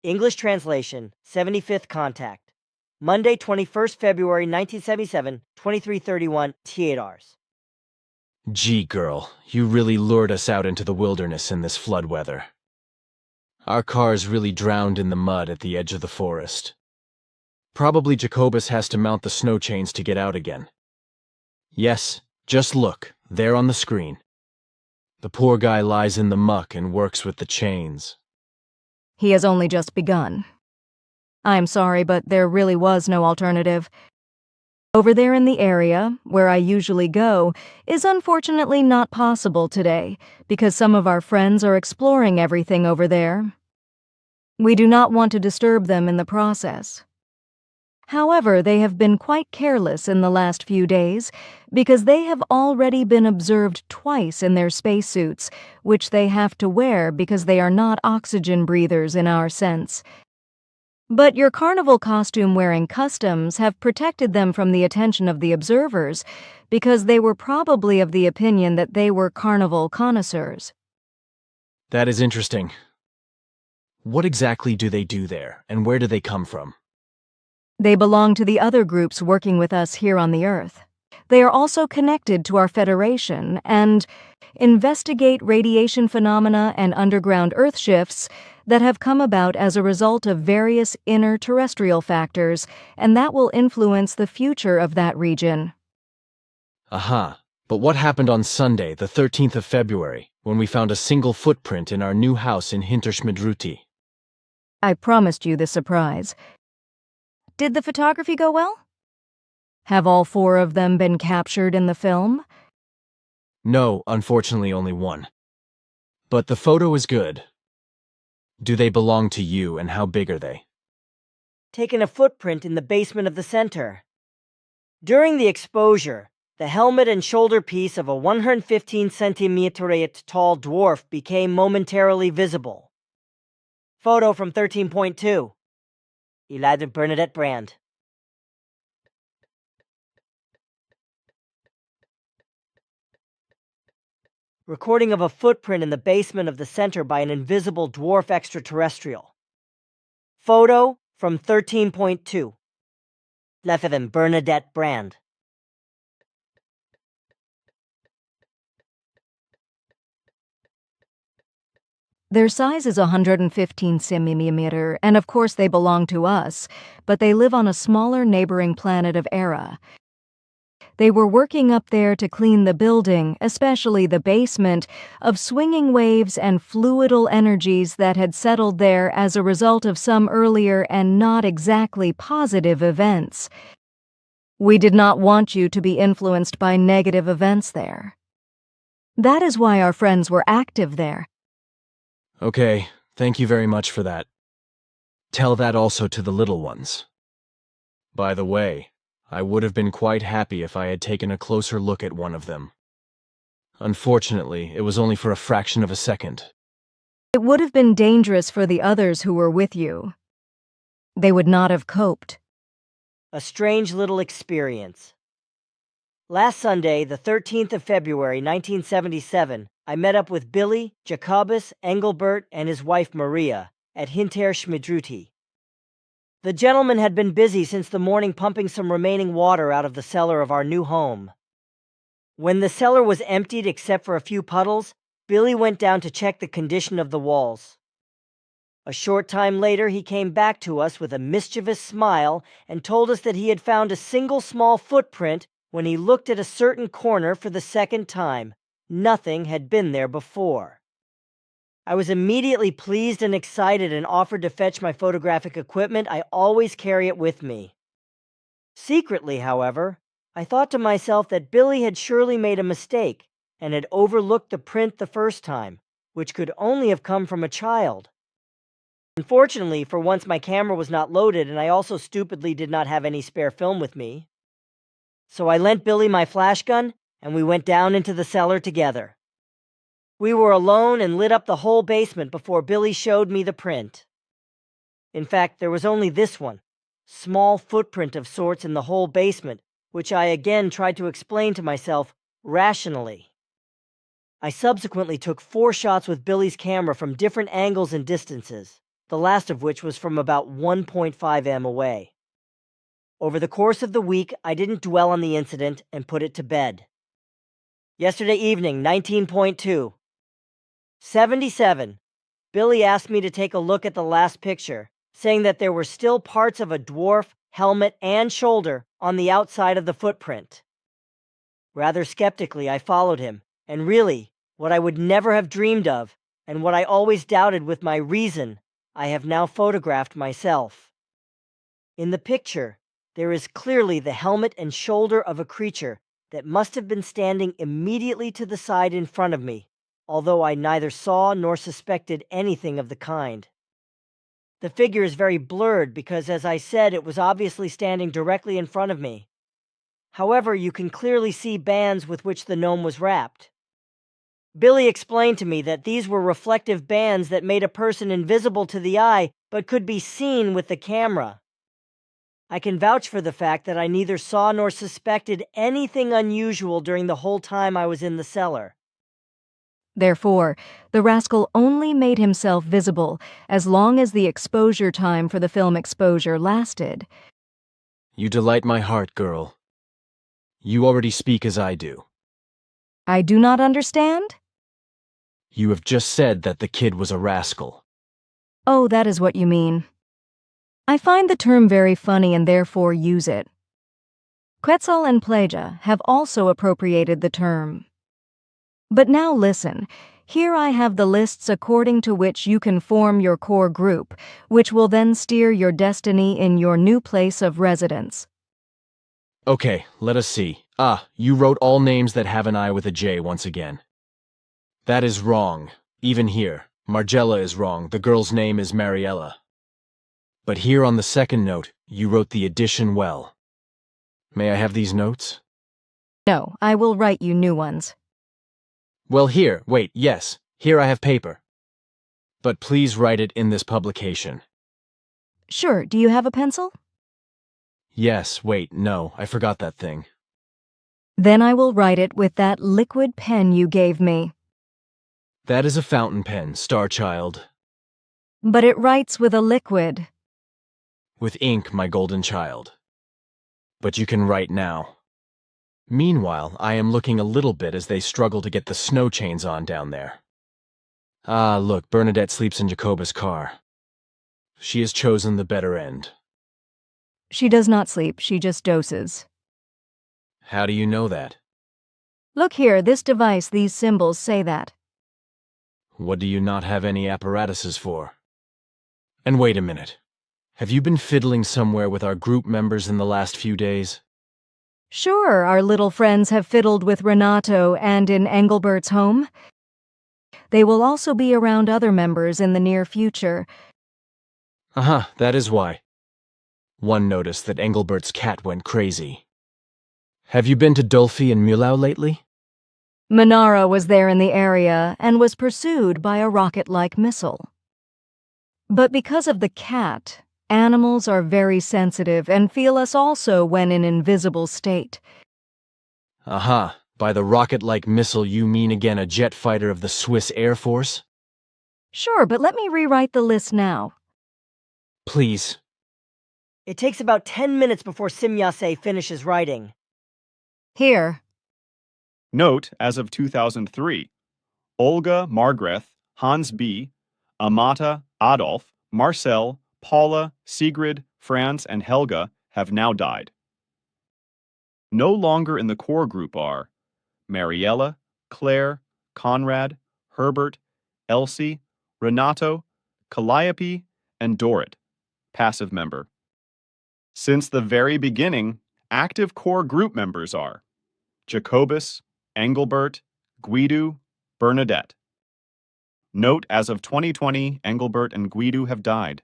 English translation, 75th contact. Monday, 21st February 1977, 23:31 THRs. Gee, girl, you really lured us out into the wilderness in this flood weather. Our car's really drowned in the mud at the edge of the forest. Probably Jacobus has to mount the snow chains to get out again. Yes, just look, there on the screen. The poor guy lies in the muck and works with the chains. He has only just begun. I'm sorry, but there really was no alternative. Over there in the area, where I usually go, is unfortunately not possible today, because some of our friends are exploring everything over there. We do not want to disturb them in the process. However, they have been quite careless in the last few days, because they have already been observed twice in their spacesuits, which they have to wear because they are not oxygen breathers in our sense. But your carnival costume-wearing customs have protected them from the attention of the observers because they were probably of the opinion that they were carnival connoisseurs. That is interesting. What exactly do they do there, and where do they come from? They belong to the other groups working with us here on the Earth. They are also connected to our Federation and investigate radiation phenomena and underground Earth shifts that have come about as a result of various inner terrestrial factors, and that will influence the future of that region. Aha, but what happened on Sunday, the 13th of February, when we found a single footprint in our new house in Hinterschmidruti? I promised you the surprise. Did the photography go well? Have all 4 of them been captured in the film? No, unfortunately only one. But the photo is good. Do they belong to you, and how big are they? Taken a footprint in the basement of the center. During the exposure, the helmet and shoulder piece of a 115 centimeter tall dwarf became momentarily visible. Photo from 13.2. Eliza Bernadette Brand. Recording of a footprint in the basement of the center by an invisible dwarf extraterrestrial. Photo from 13.2. Lieutenant Bernadette Brand. Their size is 115 centimeter, and of course they belong to us, but they live on a smaller neighboring planet of Era. They were working up there to clean the building, especially the basement, of swinging waves and fluidal energies that had settled there as a result of some earlier and not exactly positive events. We did not want you to be influenced by negative events there. That is why our friends were active there. Okay, thank you very much for that. Tell that also to the little ones. By the way, I would have been quite happy if I had taken a closer look at one of them. Unfortunately, it was only for a fraction of a second. It would have been dangerous for the others who were with you. They would not have coped. A strange little experience. Last Sunday, the 13th of February, 1977, I met up with Billy, Jacobus, Engelbert, and his wife Maria at Hinterschmidruti. The gentleman had been busy since the morning pumping some remaining water out of the cellar of our new home. When the cellar was emptied except for a few puddles, Billy went down to check the condition of the walls. A short time later, he came back to us with a mischievous smile and told us that he had found a single small footprint when he looked at a certain corner for the second time. Nothing had been there before. I was immediately pleased and excited and offered to fetch my photographic equipment. I always carry it with me. Secretly, however, I thought to myself that Billy had surely made a mistake and had overlooked the print the first time, which could only have come from a child. Unfortunately, for once my camera was not loaded, and I also stupidly did not have any spare film with me. So I lent Billy my flash gun, and we went down into the cellar together. We were alone and lit up the whole basement before Billy showed me the print. In fact, there was only this one, small footprint of sorts in the whole basement, which I again tried to explain to myself rationally. I subsequently took 4 shots with Billy's camera from different angles and distances. the last of which was from about 1.5 m away. Over the course of the week, I didn't dwell on the incident and put it to bed. Yesterday evening, 19.2. 77. Billy asked me to take a look at the last picture, saying that there were still parts of a dwarf, helmet, and shoulder on the outside of the footprint. Rather skeptically, I followed him, and really, what I would never have dreamed of, and what I always doubted with my reason, I have now photographed myself. In the picture, there is clearly the helmet and shoulder of a creature that must have been standing immediately to the side in front of me, although I neither saw nor suspected anything of the kind. The figure is very blurred because, as I said, it was obviously standing directly in front of me. However, you can clearly see bands with which the gnome was wrapped. Billy explained to me that these were reflective bands that made a person invisible to the eye but could be seen with the camera. I can vouch for the fact that I neither saw nor suspected anything unusual during the whole time I was in the cellar. Therefore, the rascal only made himself visible as long as the exposure time for the film exposure lasted. You delight my heart, girl. You already speak as I do. I do not understand? You have just said that the kid was a rascal. Oh, that is what you mean. I find the term very funny and therefore use it. Quetzal and Pleja have also appropriated the term. But now listen, here I have the lists according to which you can form your core group, which will then steer your destiny in your new place of residence. Okay, let us see. You wrote all names that have an I with a J once again. That is wrong. Even here, Margella is wrong. The girl's name is Mariella. But here on the second note, you wrote the addition well. May I have these notes? No, I will write you new ones. Well, yes, here I have paper. But please write it in this publication. Sure, do you have a pencil? Yes, no, I forgot that thing. Then I will write it with that liquid pen you gave me. That is a fountain pen, Star Child. But it writes with a liquid. With ink, my golden child. But you can write now. Meanwhile, I am looking a little bit as they struggle to get the snow chains on down there. Look, Bernadette sleeps in Jacoba's car. She has chosen the better end. She does not sleep, she just doses. How do you know that? Look here, this device, these symbols say that. What do you not have any apparatuses for? And wait a minute. Have you been fiddling somewhere with our group members in the last few days? Sure, our little friends have fiddled with Renato and in Engelbert's home. They will also be around other members in the near future. That is why. One noticed that Engelbert's cat went crazy. Have you been to Dulphy and Mühlau lately? Minara was there in the area and was pursued by a rocket-like missile. But because of the cat, animals are very sensitive and feel us also when in invisible state. By the rocket-like missile you mean again a jet fighter of the Swiss Air Force? Sure, but let me rewrite the list now. Please. It takes about 10 minutes before Simyase finishes writing. Here. Note, as of 2003, Olga, Margrethe, Hans B., Amata, Adolf, Marcel, Paula, Sigrid, Franz, and Helga have now died. No longer in the core group are Mariella, Claire, Conrad, Herbert, Elsie, Renato, Calliope, and Dorit, passive member. Since the very beginning, active core group members are Jacobus, Engelbert, Guido, Bernadette. Note, as of 2020, Engelbert and Guido have died.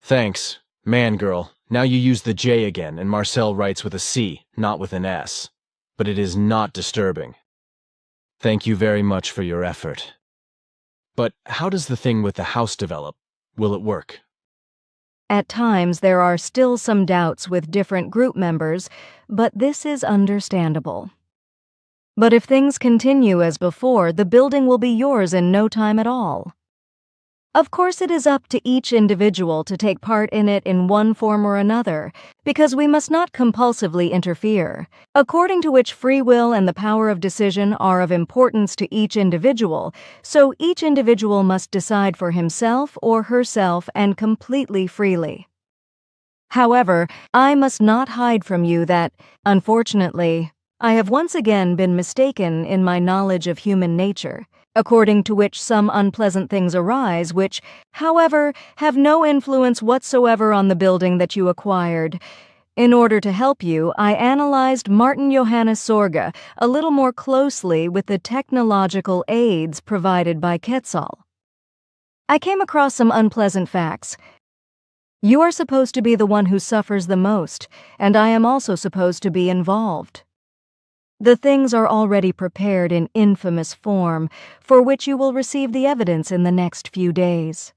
Thanks. Man, girl, now you use the J again, and Marcel writes with a C, not with an S. But it is not disturbing. Thank you very much for your effort. But how does the thing with the house develop? Will it work? At times there are still some doubts with different group members, but this is understandable. But if things continue as before, the building will be yours in no time at all. Of course, it is up to each individual to take part in it in one form or another, because we must not compulsively interfere, according to which free will and the power of decision are of importance to each individual, so each individual must decide for himself or herself and completely freely. However, I must not hide from you that, unfortunately, I have once again been mistaken in my knowledge of human nature, according to which some unpleasant things arise which, however, have no influence whatsoever on the building that you acquired. In order to help you, I analyzed Martin Johannes Sorge a little more closely with the technological aids provided by Quetzal. I came across some unpleasant facts. You are supposed to be the one who suffers the most, and I am also supposed to be involved. The things are already prepared in infamous form, for which you will receive the evidence in the next few days.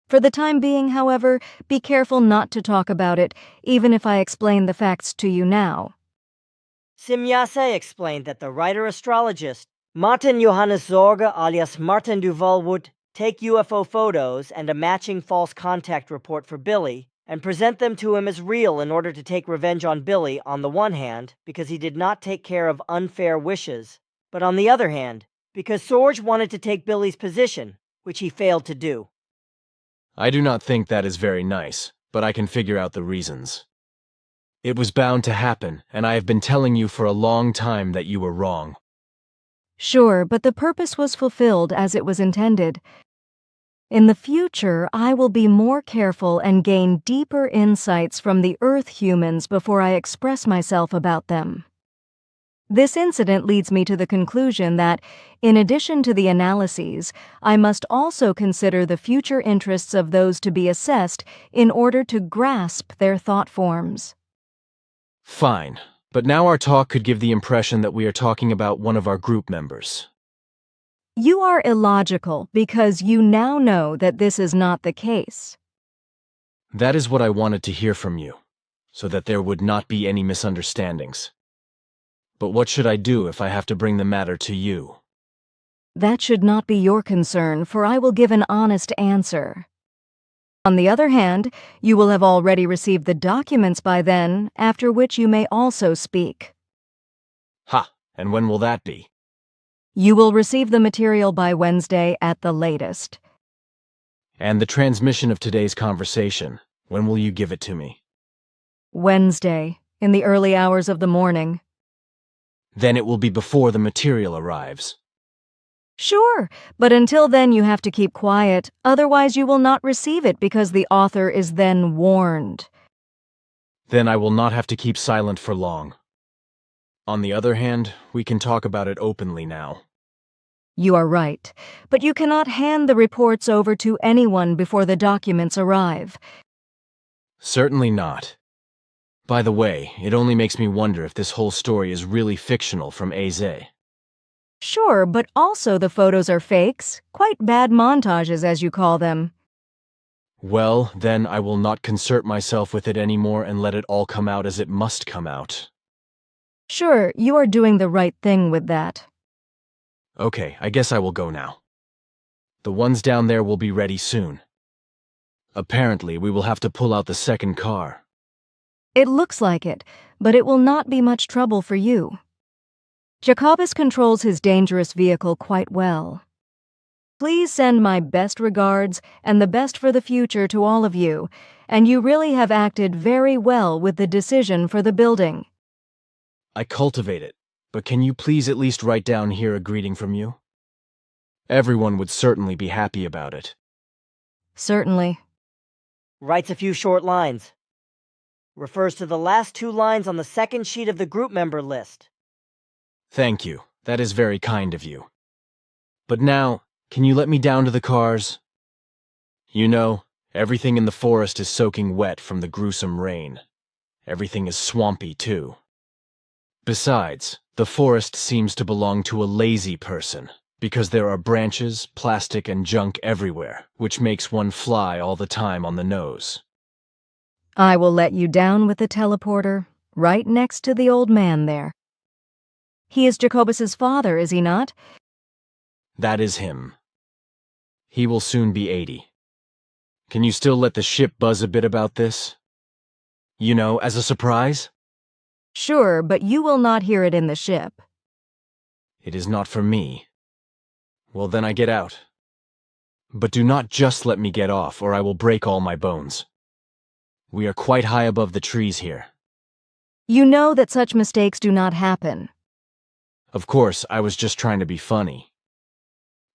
For the time being, however, be careful not to talk about it, even if I explain the facts to you now. Simyase explained that the writer-astrologist Martin Johannes Sorge alias Martin Duval would take UFO photos and a matching false contact report for Billy and present them to him as real in order to take revenge on Billy on the one hand because he did not take care of unfair wishes, but on the other hand because Sorge wanted to take Billy's position, which he failed to do. I do not think that is very nice, but I can figure out the reasons. It was bound to happen, and I have been telling you for a long time that you were wrong. Sure, but the purpose was fulfilled as it was intended. In the future, I will be more careful and gain deeper insights from the Earth humans before I express myself about them. This incident leads me to the conclusion that, in addition to the analyses, I must also consider the future interests of those to be assessed in order to grasp their thought forms. Fine, but now our talk could give the impression that we are talking about one of our group members. You are illogical because you now know that this is not the case. That is what I wanted to hear from you, so that there would not be any misunderstandings. But what should I do if I have to bring the matter to you? That should not be your concern, for I will give an honest answer. On the other hand, you will have already received the documents by then, after which you may also speak. Ha! And when will that be? You will receive the material by Wednesday at the latest. And the transmission of today's conversation, when will you give it to me? Wednesday, in the early hours of the morning. Then it will be before the material arrives. Sure, but until then you have to keep quiet, otherwise you will not receive it because the author is then warned. Then I will not have to keep silent for long. On the other hand, we can talk about it openly now. You are right, but you cannot hand the reports over to anyone before the documents arrive. Certainly not. By the way, it only makes me wonder if this whole story is really fictional from AZ. Sure, but also the photos are fakes, quite bad montages as you call them. Well, then I will not concert myself with it anymore and let it all come out as it must come out. Sure, you are doing the right thing with that. Okay, I guess I will go now. The ones down there will be ready soon. Apparently, we will have to pull out the second car. It looks like it, but it will not be much trouble for you. Jacobus controls his dangerous vehicle quite well. Please send my best regards and the best for the future to all of you, and you really have acted very well with the decision for the building. I cultivate it, but can you please at least write down here a greeting from you? Everyone would certainly be happy about it. Certainly. Writes a few short lines. Refers to the last 2 lines on the second sheet of the group member list. Thank you. That is very kind of you. But now, can you let me down to the cars? You know, everything in the forest is soaking wet from the gruesome rain. Everything is swampy, too. Besides, the forest seems to belong to a lazy person, because there are branches, plastic, and junk everywhere, which makes one fly all the time on the nose. I will let you down with the teleporter, right next to the old man there. He is Jacobus's father, is he not? That is him. He will soon be 80. Can you still let the ship buzz a bit about this? You know, as a surprise? Sure, but you will not hear it in the ship. It is not for me. Well, then I get out. But do not just let me get off, or I will break all my bones. We are quite high above the trees here. You know that such mistakes do not happen. Of course, I was just trying to be funny.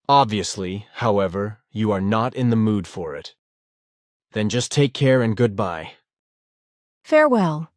Obviously, however, you are not in the mood for it. Then just take care and goodbye. Farewell.